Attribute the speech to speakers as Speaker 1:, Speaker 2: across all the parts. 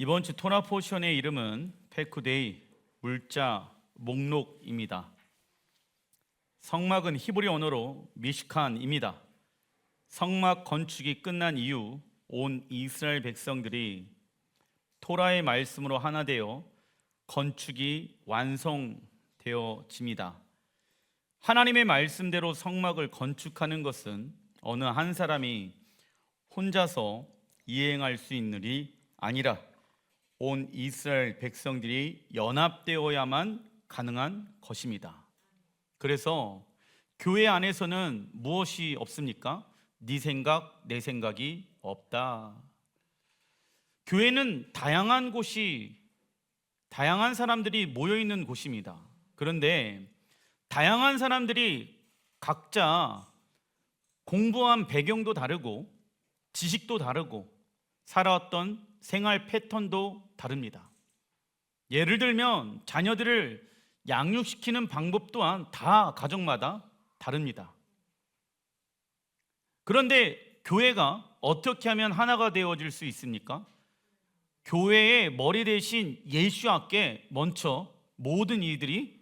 Speaker 1: 이번 주 토나 포션의 이름은 페쿠데이, 물자 목록입니다. 성막은 히브리 언어로 미시칸입니다. 성막 건축이 끝난 이후 온 이스라엘 백성들이 토라의 말씀으로 하나 되어 건축이 완성되어집니다. 하나님의 말씀대로 성막을 건축하는 것은 어느 한 사람이 혼자서 이행할 수 있는 일이 아니라 온 이스라엘 백성들이 연합되어야만 가능한 것입니다. 그래서 교회 안에서는 무엇이 없습니까? 네 생각, 내 생각이 없다. 교회는 다양한 사람들이 모여있는 곳입니다. 그런데 다양한 사람들이 각자 공부한 배경도 다르고 지식도 다르고 살아왔던 생활 패턴도 다릅니다. 예를 들면 자녀들을 양육시키는 방법 또한 다 가정마다 다릅니다. 그런데 교회가 어떻게 하면 하나가 되어질 수 있습니까? 교회의 머리 대신 예수님께 먼저 모든 이들이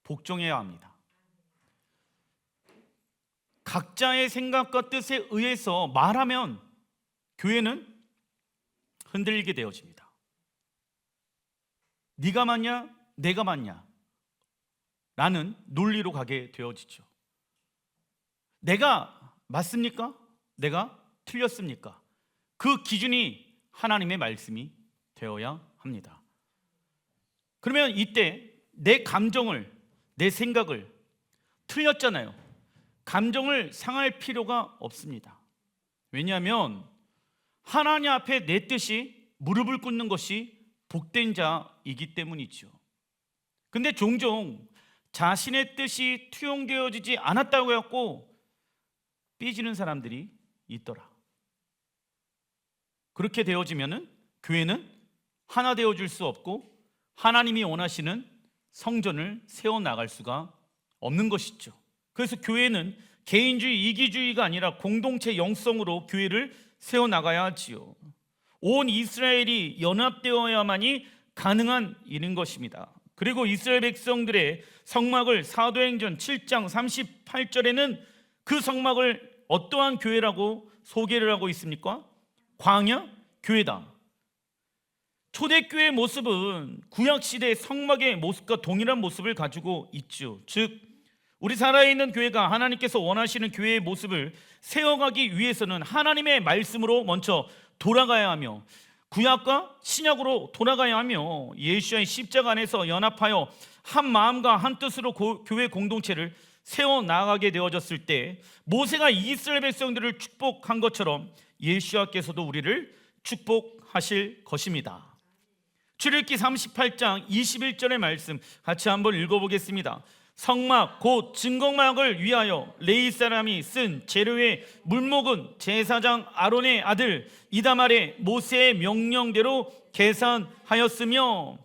Speaker 1: 복종해야 합니다. 각자의 생각과 뜻에 의해서 말하면 교회는 흔들리게 되어집니다. 네가 맞냐? 내가 맞냐? 라는 논리로 가게 되어지죠. 내가 맞습니까? 내가 틀렸습니까? 그 기준이 하나님의 말씀이 되어야 합니다. 그러면 이때 내 감정을, 내 생각을 틀렸잖아요. 감정을 상할 필요가 없습니다. 왜냐하면 하나님 앞에 내 뜻이 무릎을 꿇는 것이 복된 자이기 때문이죠. 근데 종종 자신의 뜻이 투영되어지지 않았다고 해갖고 삐지는 사람들이 있더라. 그렇게 되어지면은 교회는 하나 되어줄 수 없고 하나님이 원하시는 성전을 세워나갈 수가 없는 것이죠. 그래서 교회는 개인주의, 이기주의가 아니라 공동체 영성으로 교회를 세워나가야 하지요. 온 이스라엘이 연합되어야만이 가능한 일인 것입니다. 그리고 이스라엘 백성들의 성막을 사도행전 7장 38절에는 그 성막을 어떠한 교회라고 소개를 하고 있습니까? 광야 교회다. 초대교회의 모습은 구약시대의 성막의 모습과 동일한 모습을 가지고 있죠. 즉 우리 살아있는 교회가 하나님께서 원하시는 교회의 모습을 세워가기 위해서는 하나님의 말씀으로 먼저 돌아가야 하며 구약과 신약으로 돌아가야 하며 예수와의 십자가 안에서 연합하여 한 마음과 한 뜻으로 교회 공동체를 세워나가게 되어졌을 때 모세가 이스라엘 백성들을 축복한 것처럼 예수와께서도 우리를 축복하실 것입니다. 출애굽기 38장 21절의 말씀 같이 한번 읽어보겠습니다. 성막 곧 증거막을 위하여 레위 사람이 쓴 재료의 물목은 제사장 아론의 아들 이다말의 모세의 명령대로 계산하였으며,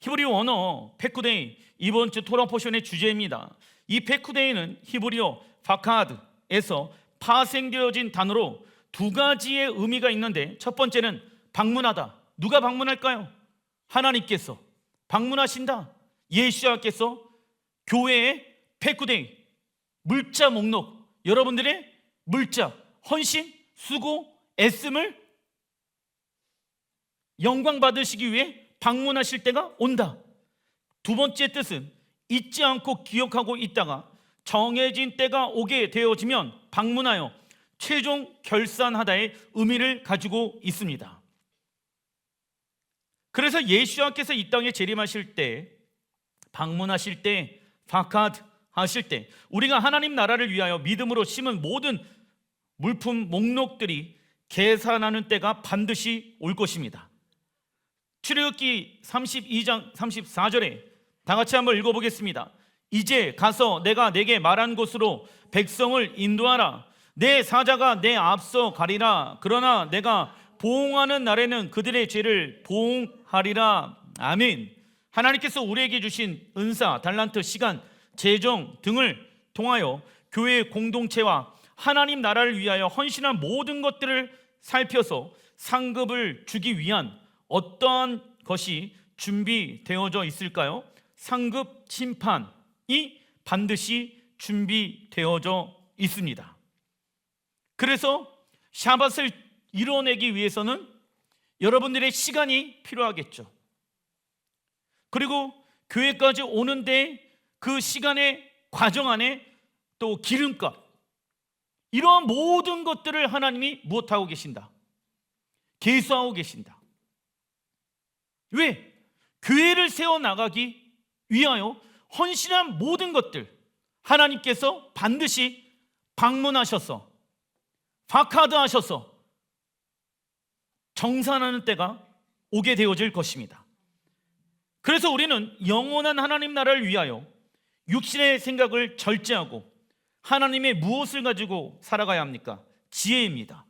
Speaker 1: 히브리어 언어 페쿠데이, 이번 주 토라 포션의 주제입니다. 이 페쿠데이는 히브리어 파카드에서 파생되어진 단어로 두 가지의 의미가 있는데, 첫 번째는 방문하다. 누가 방문할까요? 하나님께서 방문하신다. 예수와께서 교회의 페쿠데이, 물자 목록, 여러분들의 물자, 헌신, 수고, 애씀을 영광 받으시기 위해 방문하실 때가 온다. 두 번째 뜻은 잊지 않고 기억하고 있다가 정해진 때가 오게 되어지면 방문하여 최종 결산하다의 의미를 가지고 있습니다. 그래서 예수와께서 이 땅에 재림하실 때, 방문하실 때, 파카드 하실 때 우리가 하나님 나라를 위하여 믿음으로 심은 모든 물품 목록들이 계산하는 때가 반드시 올 것입니다. 출애굽기 32장 34절에 다 같이 한번 읽어보겠습니다. 이제 가서 내가 내게 말한 곳으로 백성을 인도하라. 내 사자가 내 앞서 가리라. 그러나 내가 보응하는 날에는 그들의 죄를 보응하리라. 아멘. 하나님께서 우리에게 주신 은사, 달란트, 시간, 재정 등을 통하여 교회의 공동체와 하나님 나라를 위하여 헌신한 모든 것들을 살펴서 상급을 주기 위한 어떠한 것이 준비되어져 있을까요? 상급 심판이 반드시 준비되어져 있습니다. 그래서 샤밧을 이뤄내기 위해서는 여러분들의 시간이 필요하겠죠. 그리고 교회까지 오는데 그 시간의 과정 안에 또 기름값, 이러한 모든 것들을 하나님이 무엇하고 계신다? 계수하고 계신다. 왜? 교회를 세워나가기 위하여 헌신한 모든 것들 하나님께서 반드시 방문하셔서 파카드 하셔서 정산하는 때가 오게 되어질 것입니다. 그래서 우리는 영원한 하나님 나라를 위하여 육신의 생각을 절제하고 하나님의 무엇을 가지고 살아가야 합니까? 지혜입니다.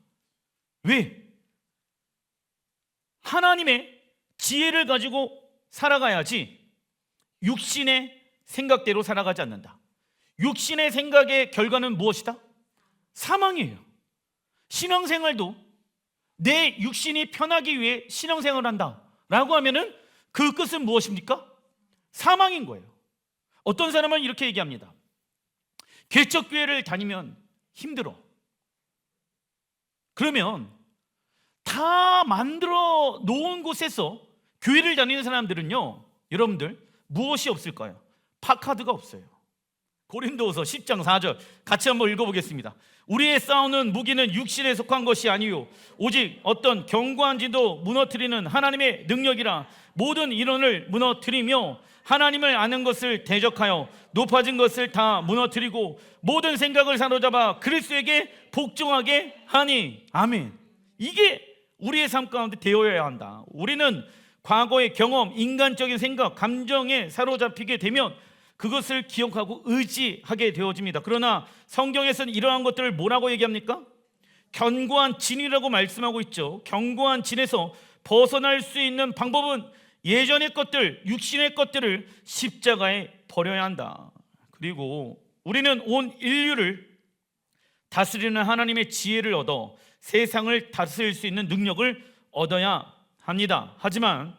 Speaker 1: 왜? 하나님의 지혜를 가지고 살아가야지 육신의 생각대로 살아가지 않는다. 육신의 생각의 결과는 무엇이다? 사망이에요. 신앙생활도 내 육신이 편하기 위해 신앙생활을 한다 라고 하면은 그 끝은 무엇입니까? 사망인 거예요. 어떤 사람은 이렇게 얘기합니다. 개척교회를 다니면 힘들어. 그러면 다 만들어 놓은 곳에서 교회를 다니는 사람들은요, 여러분들 무엇이 없을까요? 파카드가 없어요. 고린도후서 10장 4절 같이 한번 읽어보겠습니다. 우리의 싸우는 무기는 육신에 속한 것이 아니요 오직 어떤 견고한 진도 무너뜨리는 하나님의 능력이라. 모든 이론을 무너뜨리며 하나님을 아는 것을 대적하여 높아진 것을 다 무너뜨리고 모든 생각을 사로잡아 그리스도에게 복종하게 하니. 아멘. 이게 우리의 삶 가운데 되어야 한다. 우리는 과거의 경험, 인간적인 생각, 감정에 사로잡히게 되면 그것을 기억하고 의지하게 되어집니다. 그러나 성경에서는 이러한 것들을 뭐라고 얘기합니까? 견고한 진이라고 말씀하고 있죠. 견고한 진에서 벗어날 수 있는 방법은 예전의 것들, 육신의 것들을 십자가에 버려야 한다. 그리고 우리는 온 인류를 다스리는 하나님의 지혜를 얻어 세상을 다스릴 수 있는 능력을 얻어야 합니다. 하지만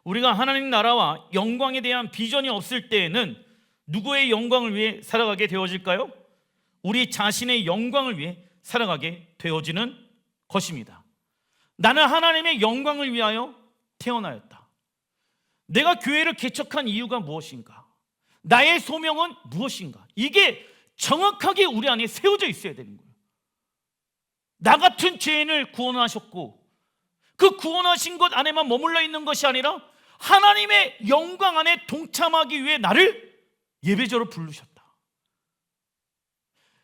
Speaker 1: 우리가 하나님 나라와 영광에 대한 비전이 없을 때에는 누구의 영광을 위해 살아가게 되어질까요? 우리 자신의 영광을 위해 살아가게 되어지는 것입니다. 나는 하나님의 영광을 위하여 태어나였다. 내가 교회를 개척한 이유가 무엇인가? 나의 소명은 무엇인가? 이게 정확하게 우리 안에 세워져 있어야 되는 거예요. 나 같은 죄인을 구원하셨고 그 구원하신 것 안에만 머물러 있는 것이 아니라 하나님의 영광 안에 동참하기 위해 나를 예배자로 부르셨다.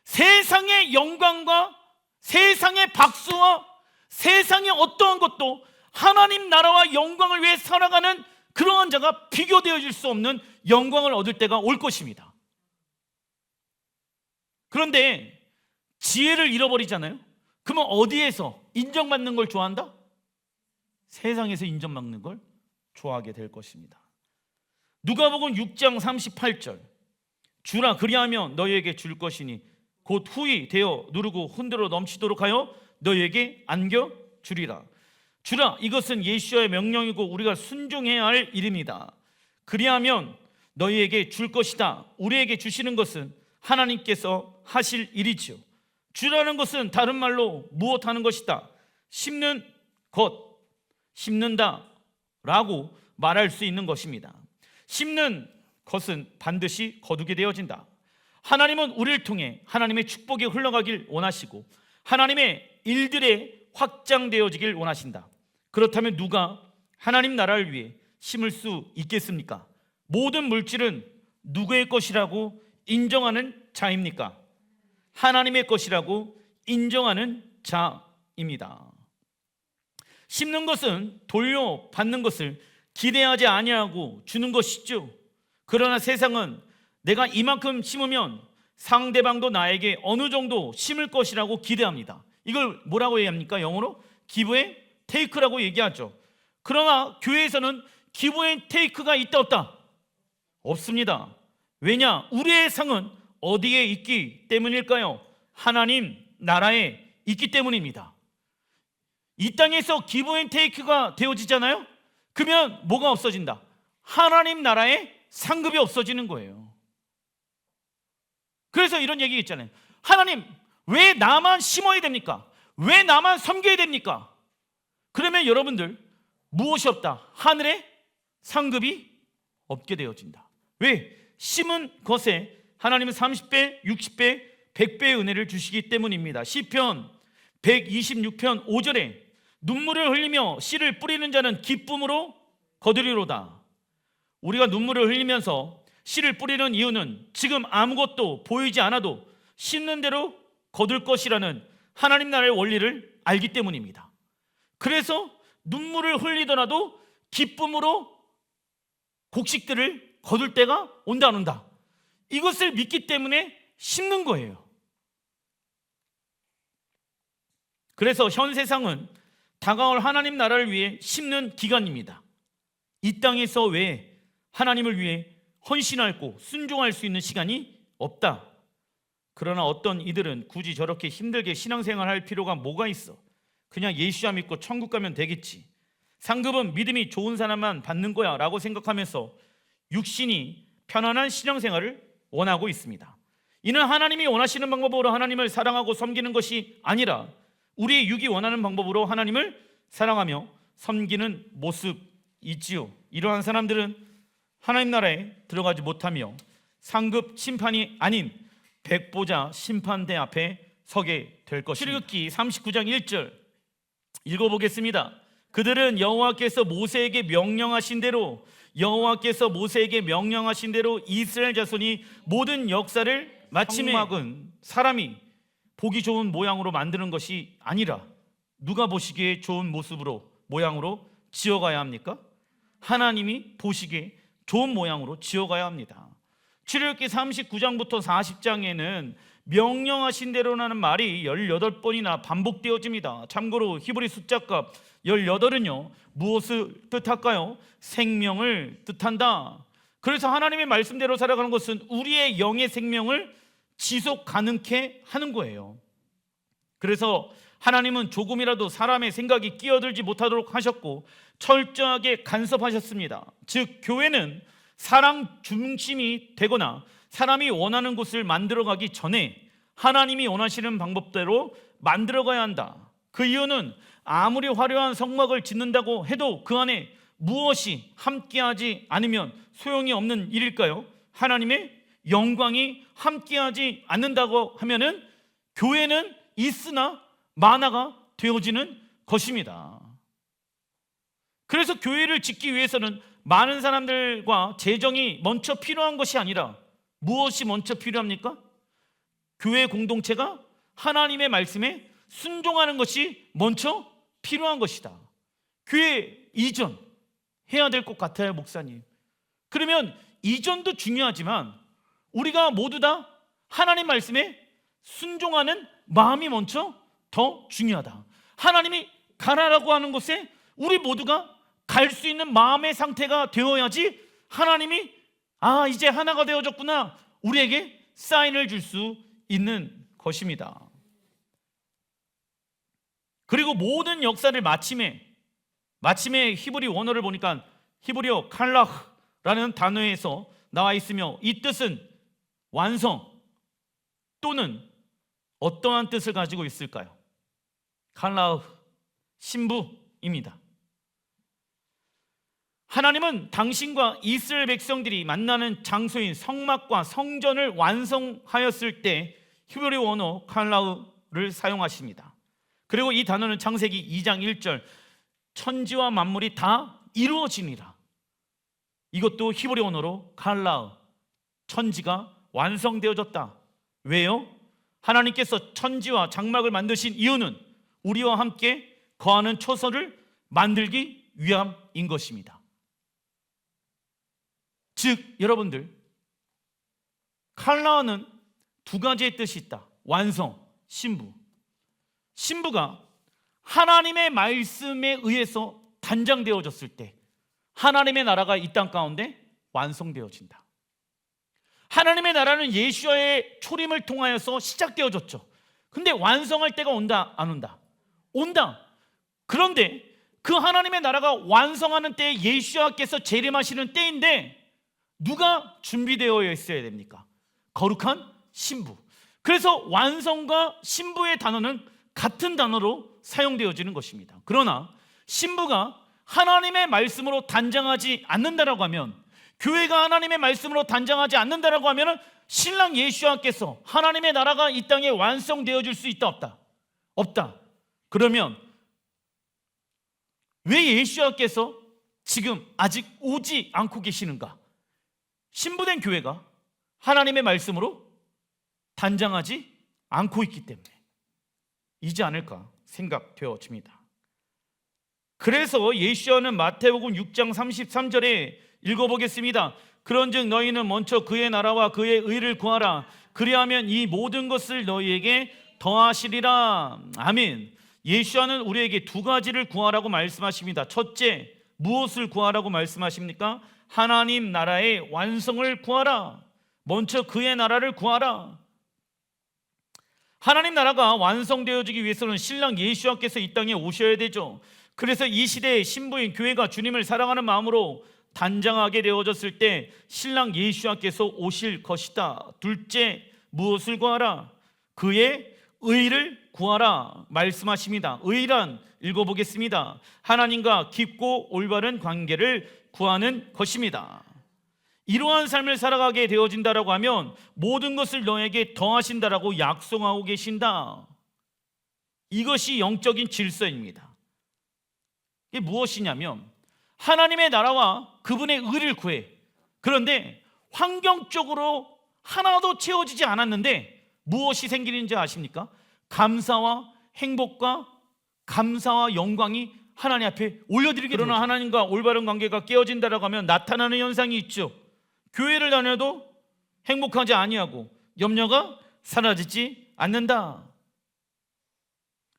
Speaker 1: 세상의 영광과 세상의 박수와 세상의 어떠한 것도 하나님 나라와 영광을 위해 살아가는 그러한 자가 비교되어질 수 없는 영광을 얻을 때가 올 것입니다. 그런데 지혜를 잃어버리잖아요. 그러면 어디에서 인정받는 걸 좋아한다? 세상에서 인정받는 걸 좋아하게 될 것입니다. 누가복음 6장 38절 주라 그리하면 너희에게 줄 것이니 곧 후히 되어 누르고 흔들어 넘치도록 하여 너희에게 안겨주리라. 주라, 이것은 예수의 명령이고 우리가 순종해야 할 일입니다. 그리하면 너희에게 줄 것이다. 우리에게 주시는 것은 하나님께서 하실 일이지요. 주라는 것은 다른 말로 무엇하는 것이다? 심는 것, 심는다 라고 말할 수 있는 것입니다. 심는 것은 반드시 거두게 되어진다. 하나님은 우리를 통해 하나님의 축복이 흘러가길 원하시고 하나님의 일들에 확장되어지길 원하신다. 그렇다면 누가 하나님 나라를 위해 심을 수 있겠습니까? 모든 물질은 누구의 것이라고 인정하는 자입니까? 하나님의 것이라고 인정하는 자입니다. 심는 것은 돌려받는 것을 기대하지 아니하고 주는 것이죠. 그러나 세상은 내가 이만큼 심으면 상대방도 나에게 어느 정도 심을 것이라고 기대합니다. 이걸 뭐라고 얘기합니까? 영어로 give and take라고 얘기하죠. 그러나 교회에서는 give and take가 있다 없다? 없습니다. 왜냐? 우리의 상은 어디에 있기 때문일까요? 하나님 나라에 있기 때문입니다. 이 땅에서 기브 앤 테이크가 되어지잖아요. 그러면 뭐가 없어진다? 하나님 나라의 상급이 없어지는 거예요. 그래서 이런 얘기 있잖아요. 하나님, 왜 나만 심어야 됩니까? 왜 나만 섬겨야 됩니까? 그러면 여러분들 무엇이 없다? 하늘의 상급이 없게 되어진다. 왜? 심은 것에 하나님은 30배, 60배, 100배의 은혜를 주시기 때문입니다. 시편 126편 5절에 눈물을 흘리며 씨를 뿌리는 자는 기쁨으로 거두리로다. 우리가 눈물을 흘리면서 씨를 뿌리는 이유는 지금 아무것도 보이지 않아도 심는 대로 거둘 것이라는 하나님 나라의 원리를 알기 때문입니다. 그래서 눈물을 흘리더라도 기쁨으로 곡식들을 거둘 때가 온다 안 온다, 이것을 믿기 때문에 심는 거예요. 그래서 현 세상은 다가올 하나님 나라를 위해 심는 기간입니다. 이 땅에서 왜 하나님을 위해 헌신하고 순종할 수 있는 시간이 없다. 그러나 어떤 이들은 굳이 저렇게 힘들게 신앙생활 할 필요가 뭐가 있어? 그냥 예수야 믿고 천국 가면 되겠지. 상급은 믿음이 좋은 사람만 받는 거야 라고 생각하면서 육신이 편안한 신앙생활을 원하고 있습니다. 이는 하나님이 원하시는 방법으로 하나님을 사랑하고 섬기는 것이 아니라 우리의 육이 원하는 방법으로 하나님을 사랑하며 섬기는 모습이지요. 이러한 사람들은 하나님 나라에 들어가지 못하며 상급 심판이 아닌 백보자 심판대 앞에 서게 될 것입니다. 출애굽기 39장 1절 읽어보겠습니다. 그들은 여호와께서 모세에게 명령하신 대로 이스라엘 자손이 모든 역사를 마침에 성막은 사람이 보기 좋은 모양으로 만드는 것이 아니라 누가 보시기에 좋은 모습으로 모양으로 지어가야 합니까? 하나님이 보시기에 좋은 모양으로 지어가야 합니다. 출애굽기 39장부터 40장에는 명령하신 대로라는 말이 18번이나 반복되어집니다. 참고로 히브리 숫자값 18은요 무엇을 뜻할까요? 생명을 뜻한다. 그래서 하나님의 말씀대로 살아가는 것은 우리의 영의 생명을 지속 가능케 하는 거예요. 그래서 하나님은 조금이라도 사람의 생각이 끼어들지 못하도록 하셨고 철저하게 간섭하셨습니다. 즉 교회는 사랑 중심이 되거나 사람이 원하는 곳을 만들어가기 전에 하나님이 원하시는 방법대로 만들어가야 한다. 그 이유는 아무리 화려한 성막을 짓는다고 해도 그 안에 무엇이 함께하지 않으면 소용이 없는 일일까요? 하나님의 영광이 함께하지 않는다고 하면은 교회는 있으나 마나가 되어지는 것입니다. 그래서 교회를 짓기 위해서는 많은 사람들과 재정이 먼저 필요한 것이 아니라 무엇이 먼저 필요합니까? 교회 공동체가 하나님의 말씀에 순종하는 것이 먼저 필요한 것이다. 교회 이전 해야 될 것 같아요, 목사님. 그러면 이전도 중요하지만 우리가 모두 다 하나님 말씀에 순종하는 마음이 먼저 더 중요하다. 하나님이 가라라고 하는 곳에 우리 모두가 갈 수 있는 마음의 상태가 되어야지 하나님이 이제 하나가 되어졌구나 우리에게 사인을 줄 수 있는 것입니다. 그리고 모든 역사를 마침에 히브리 원어를 보니까 히브리어 칼라흐라는 단어에서 나와 있으며 이 뜻은 완성 또는 어떠한 뜻을 가지고 있을까요? 칼라흐, 신부입니다. 하나님은 당신과 이스라엘 백성들이 만나는 장소인 성막과 성전을 완성하였을 때 히브리 원어 칼라흐를 사용하십니다. 그리고 이 단어는 창세기 2장 1절 천지와 만물이 다 이루어지니라. 이것도 히브리 언어로 칼라흐, 천지가 완성되어졌다. 왜요? 하나님께서 천지와 장막을 만드신 이유는 우리와 함께 거하는 초소를 만들기 위함인 것입니다. 즉 여러분들, 칼라흐는 두 가지의 뜻이 있다. 완성, 신부. 신부가 하나님의 말씀에 의해서 단장되어졌을 때 하나님의 나라가 이 땅 가운데 완성되어진다. 하나님의 나라는 예수와의 초림을 통하여서 시작되어졌죠. 근데 완성할 때가 온다 안 온다? 온다. 그런데 그 하나님의 나라가 완성하는 때에 예수와께서 재림하시는 때인데 누가 준비되어 있어야 됩니까? 거룩한 신부. 그래서 완성과 신부의 단어는 같은 단어로 사용되어지는 것입니다. 그러나 신부가 하나님의 말씀으로 단장하지 않는다라고 하면, 교회가 하나님의 말씀으로 단장하지 않는다라고 하면 신랑 예수와께서 하나님의 나라가 이 땅에 완성되어질 수 있다 없다? 없다. 그러면 왜 예수와께서 지금 아직 오지 않고 계시는가? 신부된 교회가 하나님의 말씀으로 단장하지 않고 있기 때문에 이지 않을까 생각되어집니다. 그래서 예수와는 마태복음 6장 33절에 읽어보겠습니다. 그런즉 너희는 먼저 그의 나라와 그의 의를 구하라. 그리하면 이 모든 것을 너희에게 더하시리라. 아멘. 예수와는 우리에게 두 가지를 구하라고 말씀하십니다. 첫째, 무엇을 구하라고 말씀하십니까? 하나님 나라의 완성을 구하라. 먼저 그의 나라를 구하라. 하나님 나라가 완성되어지기 위해서는 신랑 예수와께서 이 땅에 오셔야 되죠. 그래서 이 시대의 신부인 교회가 주님을 사랑하는 마음으로 단장하게 되어졌을 때 신랑 예수와께서 오실 것이다. 둘째, 무엇을 구하라? 그의 의를 구하라 말씀하십니다. 의란 읽어보겠습니다. 하나님과 깊고 올바른 관계를 구하는 것입니다. 이러한 삶을 살아가게 되어진다라고 하면 모든 것을 너에게 더하신다라고 약속하고 계신다. 이것이 영적인 질서입니다. 이게 무엇이냐면 하나님의 나라와 그분의 의를 구해. 그런데 환경적으로 하나도 채워지지 않았는데 무엇이 생기는지 아십니까? 감사와 행복과 감사와 영광이 하나님 앞에 올려드리게 되죠. 그러나 하나님과 올바른 관계가 깨어진다라고 하면 나타나는 현상이 있죠. 교회를 다녀도 행복하지 아니하고 염려가 사라지지 않는다.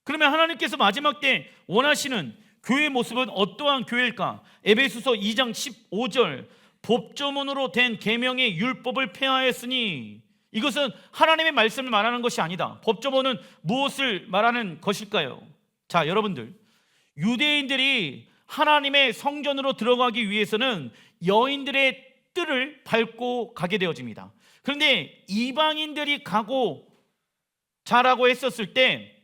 Speaker 1: 그러면 하나님께서 마지막 때 원하시는 교회의 모습은 어떠한 교회일까? 에베소서 2장 15절 법조문으로 된 계명의 율법을 폐하였으니. 이것은 하나님의 말씀을 말하는 것이 아니다. 법조문은 무엇을 말하는 것일까요? 자, 여러분들, 유대인들이 하나님의 성전으로 들어가기 위해서는 여인들의 뜰을 밟고 가게 되어집니다. 그런데 이방인들이 가고 자라고 했었을 때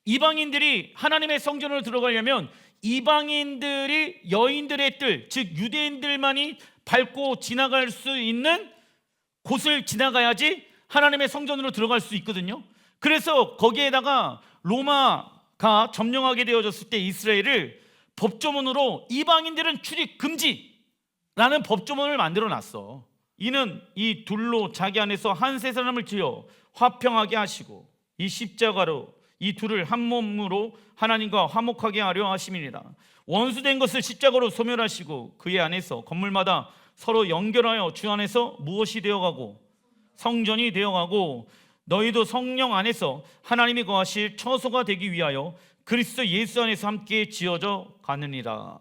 Speaker 1: 이방인들이 하나님의 성전으로 들어가려면 이방인들이 여인들의 뜰, 즉 유대인들만이 밟고 지나갈 수 있는 곳을 지나가야지 하나님의 성전으로 들어갈 수 있거든요. 그래서 거기에다가 로마가 점령하게 되어졌을 때 이스라엘을 법조문으로 이방인들은 출입 금지라는 법조문을 만들어 놨어. 이는 이 둘로 자기 안에서 한 세 사람을 지어 화평하게 하시고 이 십자가로 이 둘을 한 몸으로 하나님과 화목하게 하려 하심이니라. 원수된 것을 십자가로 소멸하시고 그의 안에서 건물마다 서로 연결하여 주 안에서 무엇이 되어가고 성전이 되어가고 너희도 성령 안에서 하나님이 거하실 처소가 되기 위하여 그리스도 예수 안에서 함께 지어져 가느니라.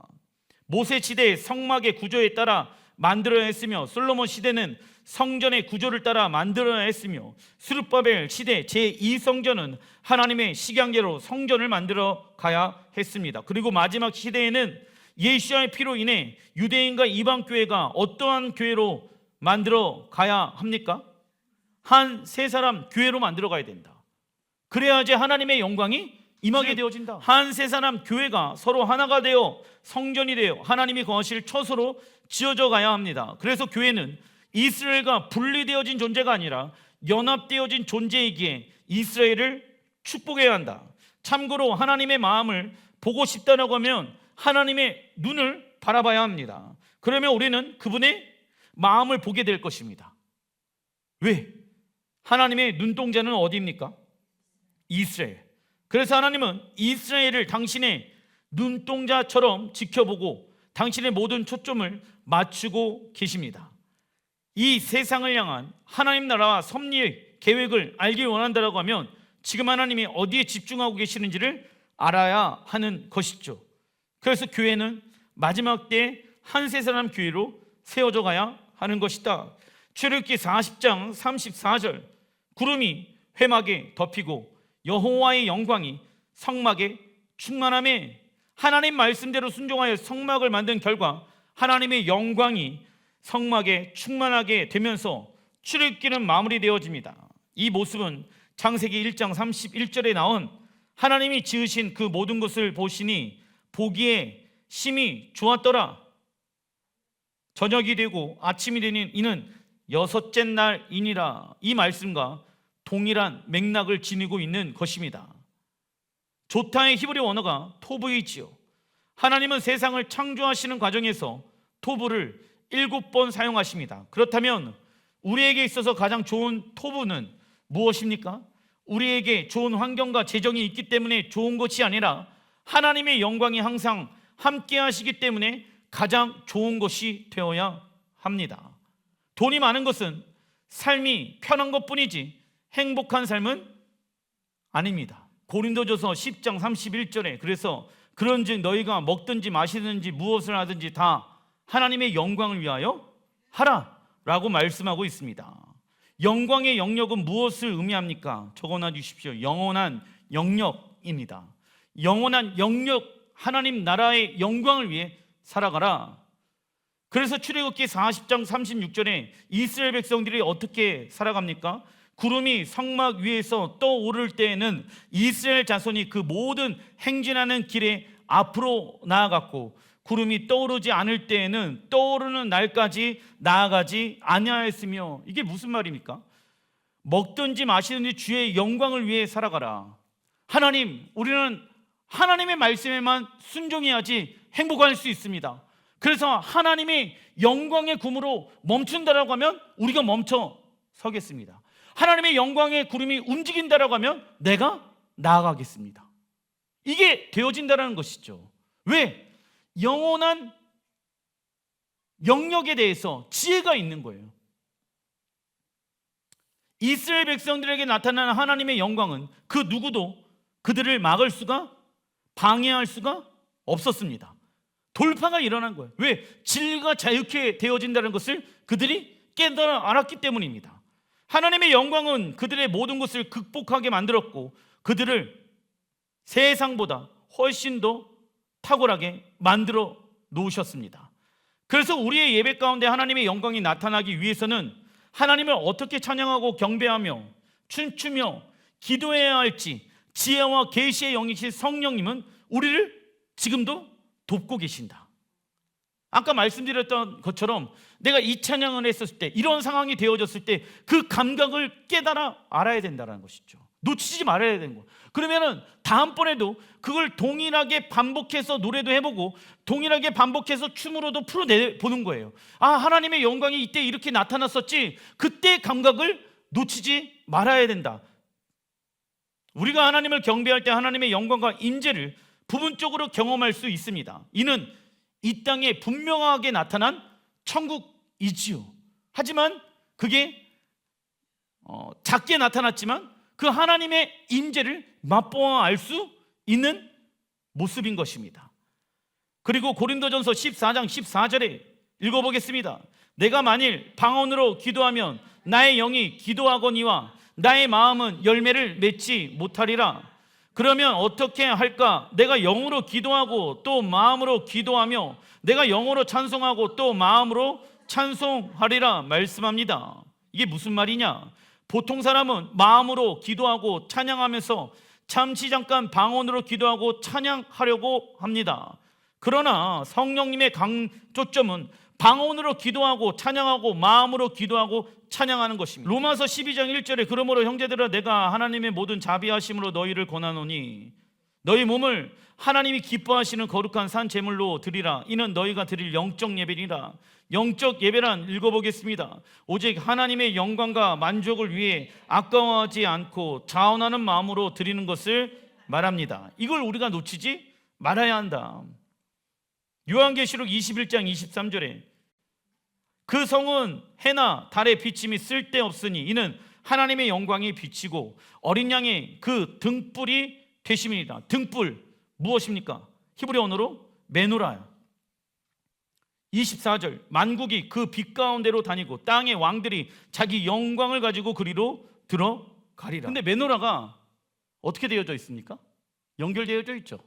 Speaker 1: 모세 시대의 성막의 구조에 따라 만들어야 했으며 솔로몬 시대는 성전의 구조를 따라 만들어야 했으며 스룹바벨 시대 제2성전은 하나님의 식양제로 성전을 만들어 가야 했습니다. 그리고 마지막 시대에는 예수와의 피로 인해 유대인과 이방 교회가 어떠한 교회로 만들어 가야 합니까? 한 세 사람 교회로 만들어 가야 된다. 그래야지 하나님의 영광이 임하게 되어진다. 한 세 사람 교회가 서로 하나가 되어 성전이 되어 하나님이 거하실 처소로 지어져 가야 합니다. 그래서 교회는 이스라엘과 분리되어진 존재가 아니라 연합되어진 존재이기에 이스라엘을 축복해야 한다. 참고로 하나님의 마음을 보고 싶다라고 하면 하나님의 눈을 바라봐야 합니다. 그러면 우리는 그분의 마음을 보게 될 것입니다. 왜? 하나님의 눈동자는 어디입니까? 이스라엘. 그래서 하나님은 이스라엘을 당신의 눈동자처럼 지켜보고 당신의 모든 초점을 맞추고 계십니다. 이 세상을 향한 하나님 나라와 섭리의 계획을 알길 원한다고 하면 지금 하나님이 어디에 집중하고 계시는지를 알아야 하는 것이죠. 그래서 교회는 마지막 때 한 세 사람 교회로 세워져 가야 하는 것이다. 출애굽기 40장 34절 구름이 회막에 덮이고 여호와의 영광이 성막에 충만함에 하나님 말씀대로 순종하여 성막을 만든 결과 하나님의 영광이 성막에 충만하게 되면서 출애굽기는 마무리되어집니다. 이 모습은 창세기 1장 31절에 나온 하나님이 지으신 그 모든 것을 보시니 보기에 심히 좋았더라. 저녁이 되고 아침이 되니 이는 여섯째 날이니라. 이 말씀과 동일한 맥락을 지니고 있는 것입니다. 좋다의 히브리 언어가 토브이지요. 하나님은 세상을 창조하시는 과정에서 토브를 7번 사용하십니다. 그렇다면 우리에게 있어서 가장 좋은 토브는 무엇입니까? 우리에게 좋은 환경과 재정이 있기 때문에 좋은 것이 아니라 하나님의 영광이 항상 함께 하시기 때문에 가장 좋은 것이 되어야 합니다. 돈이 많은 것은 삶이 편한 것뿐이지 행복한 삶은 아닙니다. 고린도전서 10장 31절에 그래서 그런즉 너희가 먹든지 마시든지 무엇을 하든지 다 하나님의 영광을 위하여 하라 라고 말씀하고 있습니다. 영광의 영역은 무엇을 의미합니까? 적어놔 주십시오. 영원한 영역입니다. 영원한 영역, 하나님 나라의 영광을 위해 살아가라. 그래서 출애굽기 40장 36절에 이스라엘 백성들이 어떻게 살아갑니까? 구름이 성막 위에서 떠오를 때에는 이스라엘 자손이 그 모든 행진하는 길에 앞으로 나아갔고, 구름이 떠오르지 않을 때에는 떠오르는 날까지 나아가지 아니하였으며, 이게 무슨 말입니까? 먹든지 마시든지 주의 영광을 위해 살아가라. 하나님, 우리는 하나님의 말씀에만 순종해야지 행복할 수 있습니다. 그래서 하나님의 영광의 구름으로 멈춘다라고 하면 우리가 멈춰 서겠습니다. 하나님의 영광의 구름이 움직인다라고 하면 내가 나아가겠습니다. 이게 되어진다는 것이죠. 왜? 영원한 영역에 대해서 지혜가 있는 거예요. 이스라엘 백성들에게 나타나는 하나님의 영광은 그 누구도 그들을 막을 수가, 방해할 수가 없었습니다. 돌파가 일어난 거예요. 왜? 진리가 자유케 되어진다는 것을 그들이 깨달아 알았기 때문입니다. 하나님의 영광은 그들의 모든 것을 극복하게 만들었고 그들을 세상보다 훨씬 더 탁월하게 만들어 놓으셨습니다. 그래서 우리의 예배 가운데 하나님의 영광이 나타나기 위해서는 하나님을 어떻게 찬양하고 경배하며 춤추며 기도해야 할지 지혜와 계시의 영이신 성령님은 우리를 지금도 돕고 계신다. 아까 말씀드렸던 것처럼 내가 이 찬양을 했었을 때, 이런 상황이 되어졌을 때 그 감각을 깨달아 알아야 된다는 것이죠. 놓치지 말아야 되는 거예요. 그러면은 다음번에도 그걸 동일하게 반복해서 노래도 해보고 동일하게 반복해서 춤으로도 풀어내보는 거예요. 아, 하나님의 영광이 이때 이렇게 나타났었지, 그때 감각을 놓치지 말아야 된다. 우리가 하나님을 경배할 때 하나님의 영광과 임재를 부분적으로 경험할 수 있습니다. 이는 이 땅에 분명하게 나타난 천국이지요. 하지만 그게 작게 나타났지만 그 하나님의 임재를 맛보아 알 수 있는 모습인 것입니다. 그리고 고린도전서 14장 14절에 읽어보겠습니다. 내가 만일 방언으로 기도하면 나의 영이 기도하거니와 나의 마음은 열매를 맺지 못하리라. 그러면 어떻게 할까? 내가 영으로 기도하고 또 마음으로 기도하며 내가 영으로 찬송하고 또 마음으로 찬송하리라 말씀합니다. 이게 무슨 말이냐? 보통 사람은 마음으로 기도하고 찬양하면서 잠시 잠깐 방언으로 기도하고 찬양하려고 합니다. 그러나 성령님의 강조점은 방언으로 기도하고 찬양하고 마음으로 기도하고 찬양하는 것입니다. 로마서 12장 1절에 그러므로 형제들아 내가 하나님의 모든 자비하심으로 너희를 권하노니 너희 몸을 하나님이 기뻐하시는 거룩한 산 제물로 드리라. 이는 너희가 드릴 영적 예배니라. 영적 예배란 읽어보겠습니다. 오직 하나님의 영광과 만족을 위해 아까워하지 않고 자원하는 마음으로 드리는 것을 말합니다. 이걸 우리가 놓치지 말아야 한다. 요한계시록 21장 23절에 그 성은 해나 달의 비침이 쓸데없으니 이는 하나님의 영광이 비치고 어린 양의 그 등불이 되심이니라. 등불 무엇입니까? 히브리 언어로 메노라야. 24절 만국이 그 빛 가운데로 다니고 땅의 왕들이 자기 영광을 가지고 그리로 들어가리라. 근데 메노라가 어떻게 되어져 있습니까? 연결되어져 있죠.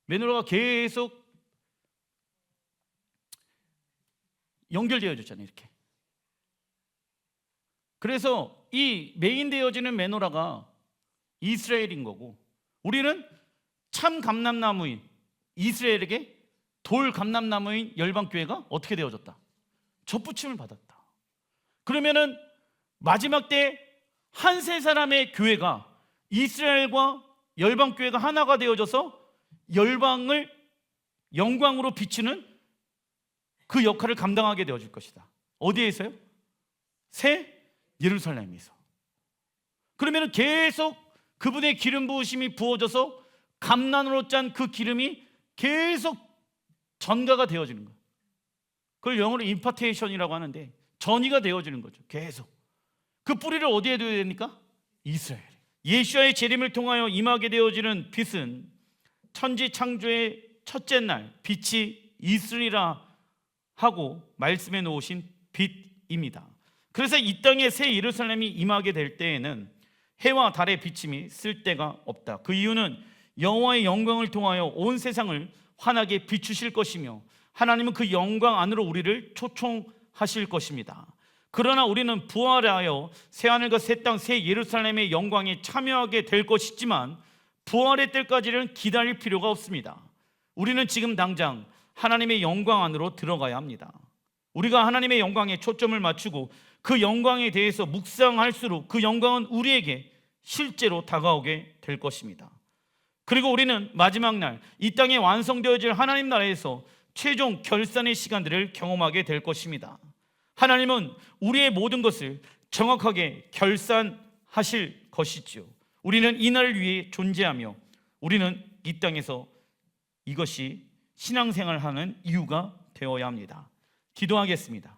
Speaker 1: 메노라가 계속 연결되어졌잖아요. 이렇게. 그래서 이 메인 되어지는 메노라가 이스라엘인 거고, 우리는 참 감람나무인 이스라엘에게 돌 감람나무인 열방교회가 어떻게 되어졌다? 접붙임을 받았다. 그러면은 마지막 때 한 세 사람의 교회가, 이스라엘과 열방교회가 하나가 되어져서 열방을 영광으로 비추는 그 역할을 감당하게 되어질 것이다. 어디에서요? 새 예루살렘에서. 그러면은 계속 그분의 기름 부으심이 부어져서 감난으로 짠 그 기름이 계속 전가가 되어지는 거예요. 그걸 영어로 임파테이션이라고 하는데, 전이가 되어지는 거죠. 계속. 그 뿌리를 어디에 둬야 됩니까? 이스라엘. 예수와의 재림을 통하여 임하게 되어지는 빛은 천지 창조의 첫째 날 빛이 있으리라 하고 말씀해 놓으신 빛입니다. 그래서 이 땅에 새 예루살렘이 임하게 될 때에는 해와 달의 비침이 쓸 데가 없다. 그 이유는 여호와의 영광을 통하여 온 세상을 환하게 비추실 것이며, 하나님은 그 영광 안으로 우리를 초청하실 것입니다. 그러나 우리는 부활하여 새하늘과 새 땅, 새 예루살렘의 영광에 참여하게 될 것이지만, 부활의 때까지는 기다릴 필요가 없습니다. 우리는 지금 당장 하나님의 영광 안으로 들어가야 합니다. 우리가 하나님의 영광에 초점을 맞추고 그 영광에 대해서 묵상할수록 그 영광은 우리에게 실제로 다가오게 될 것입니다. 그리고 우리는 마지막 날 이 땅에 완성되어질 하나님 나라에서 최종 결산의 시간들을 경험하게 될 것입니다. 하나님은 우리의 모든 것을 정확하게 결산하실 것이지요. 우리는 이 날을 위해 존재하며, 우리는 이 땅에서 이것이 신앙생활하는 이유가 되어야 합니다. 기도하겠습니다.